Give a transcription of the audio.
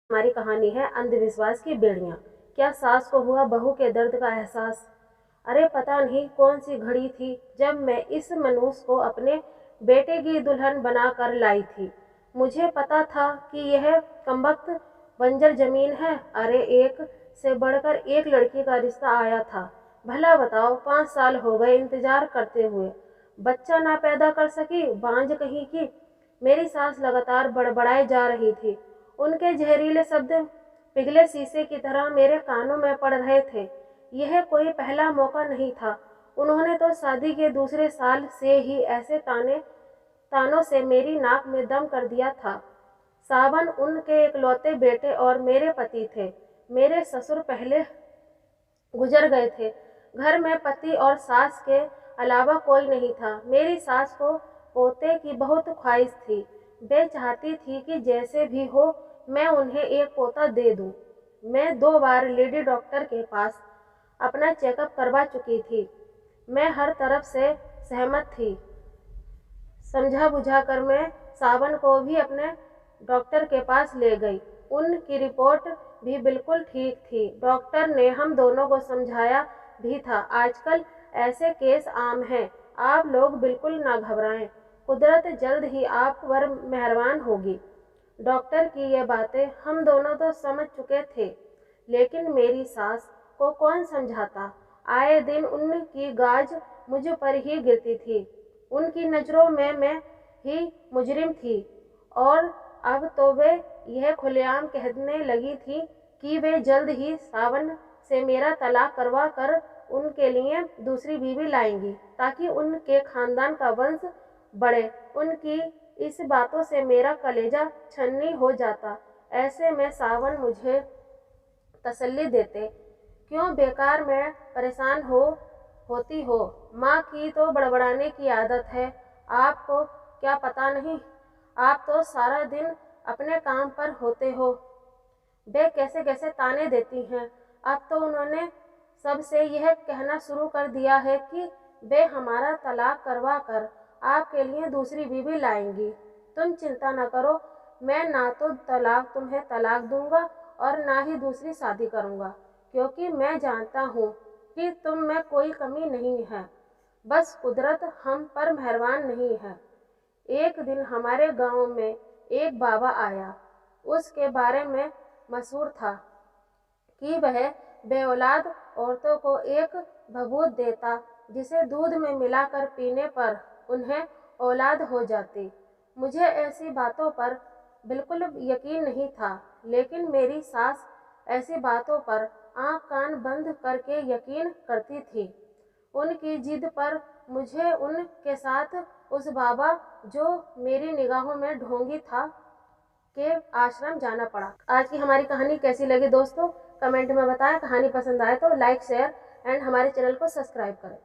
हमारी कहानी है अंधविश्वास की बेड़ियां। क्या सास को हुआ बहू के दर्द का एहसास? अरे पता नहीं कौन सी घड़ी थी जब मैं इस मनुष्य को अपने बेटे की दुल्हन बनाकर लाई थी। मुझे पता था कि यह कमबख्त बंजर जमीन है। अरे एक से बढ़कर एक लड़की का रिश्ता आया था। भला बताओ, 5 साल हो गए इंतजार करते हुए, बच्चा ना पैदा कर सकी, बांझ कहीं की। मेरी सास लगातार बड़बड़ाए जा रही थी। उनके जहरीले शब्द पिघले शीशे की तरह मेरे कानों में पड़ रहे थे। यह कोई पहला मौका नहीं था। उन्होंने तो शादी के दूसरे साल से ही ऐसे तानों से मेरी नाक में दम कर दिया था। सावन उनके इकलौते बेटे और मेरे पति थे। मेरे ससुर पहले गुजर गए थे। घर में पति और सास के अलावा कोई नहीं था। मेरी सास को पोते की बहुत ख्वाहिश थी। वे चाहती थी कि जैसे भी हो मैं उन्हें एक पोता दे दूं। मैं 2 बार लेडी डॉक्टर के पास अपना चेकअप करवा चुकी थी। मैं हर तरफ से सहमत थी। समझा बुझा कर मैं सावन को भी अपने डॉक्टर के पास ले गई। उनकी रिपोर्ट भी बिल्कुल ठीक थी। डॉक्टर ने हम दोनों को समझाया भी था, आजकल ऐसे केस आम हैं, आप लोग बिल्कुल ना घबराएं, कुदरत जल्द ही आप पर मेहरबान होगी। डॉक्टर की ये बातें हम दोनों तो समझ चुके थे, लेकिन मेरी सास को कौन समझाता। आए दिन उनकी गाज मुझ पर ही गिरती थी। उनकी नज़रों में मैं ही मुजरिम थी और अब तो वे यह खुलेआम कहने लगी थी कि वे जल्द ही सावन से मेरा तलाक करवा कर उनके लिए दूसरी बीवी लाएंगी ताकि उनके खानदान का वंश बढ़े। उनकी इस बातों से मेरा कलेजा छन्नी हो जाता। ऐसे में सावन मुझे तसल्ली देते, क्यों बेकार में परेशान होती हो। माँ की तो बड़बड़ाने की आदत है, आपको क्या पता नहीं, आप तो सारा दिन अपने काम पर होते हो। वे कैसे कैसे ताने देती हैं। अब तो उन्होंने सबसे यह कहना शुरू कर दिया है कि वे हमारा तलाक करवा कर आपके लिए दूसरी बीवी लाएंगी। तुम चिंता न करो, मैं ना तो तुम्हें तलाक दूंगा और ना ही दूसरी शादी करूंगा, क्योंकि मैं जानता हूँ कि तुम में कोई कमी नहीं है, बस कुदरत हम पर मेहरबान नहीं है। एक दिन हमारे गांव में एक बाबा आया। उसके बारे में मशहूर था कि वह बेऔलाद औरतों को एक भभूत देता जिसे दूध में मिलाकर पीने पर उन्हें औलाद हो जाती। मुझे ऐसी बातों पर बिल्कुल यकीन नहीं था, लेकिन मेरी सास ऐसी बातों पर आंख कान बंद करके यकीन करती थी। उनकी जिद पर मुझे उनके साथ उस बाबा, जो मेरी निगाहों में ढोंगी था, के आश्रम जाना पड़ा। आज की हमारी कहानी कैसी लगी दोस्तों, कमेंट में बताएं। कहानी पसंद आए तो लाइक शेयर एंड हमारे चैनल को सब्सक्राइब करें।